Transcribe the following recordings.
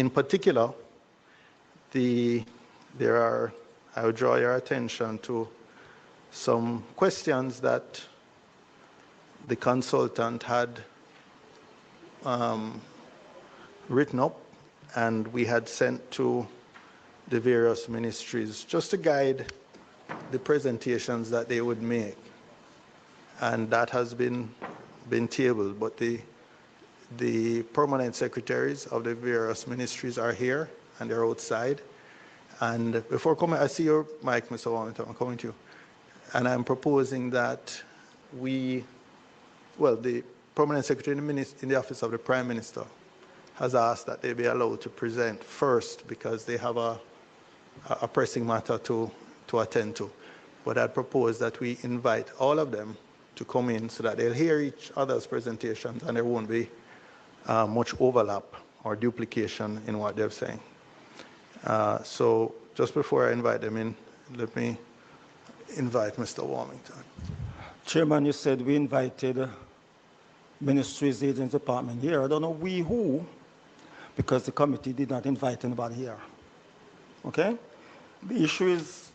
In particular, I would draw your attention to some questions that the consultant had written up and we had sent to the various ministries just to guide the presentations that they would make. And that has been tabled, but the permanent secretaries of the various ministries are here and they're outside. And before coming, I see your mic, Mr. Warmington, I'm coming to you. And I'm proposing that the permanent secretary in the office of the Prime Minister has asked that they be allowed to present first because they have a pressing matter to attend to. But I'd propose that we invite all of them to come in so that they'll hear each other's presentations and there won't be much overlap or duplication in what they're saying. So just before I invite them in, let me invite Mr. Warmington. Chairman, you said we invited ministries, agents, department here. I don't know we who, because the committee did not invite anybody here. Okay? The issue is,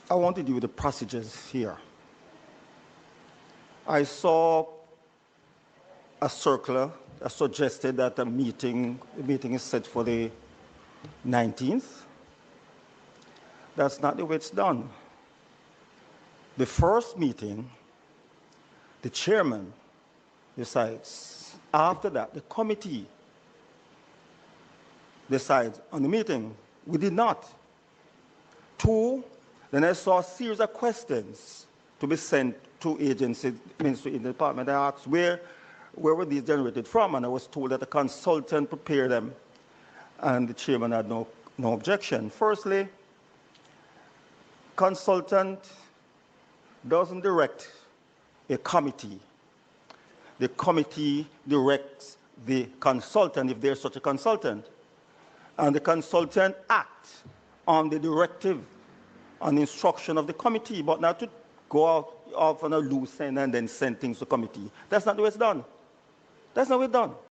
I want to deal with the procedures here. I saw a circular that suggested that the meeting is set for the 19th. That's not the way it's done. The first meeting, the chairman decides. After that, the committee decides on the meeting. We did not. 2, then I saw a series of questions to be sent to agencies, ministry in the department. I asked where were these generated from, and I was told that the consultant prepared them, and the chairman had no objection. Firstly, consultant doesn't direct a committee. The committee directs the consultant, if there's such a consultant. And the consultant acts on the directive, on the instruction of the committee, but not to go off on a loose end and then send things to committee. That's not the way it's done. That's not the way it's done.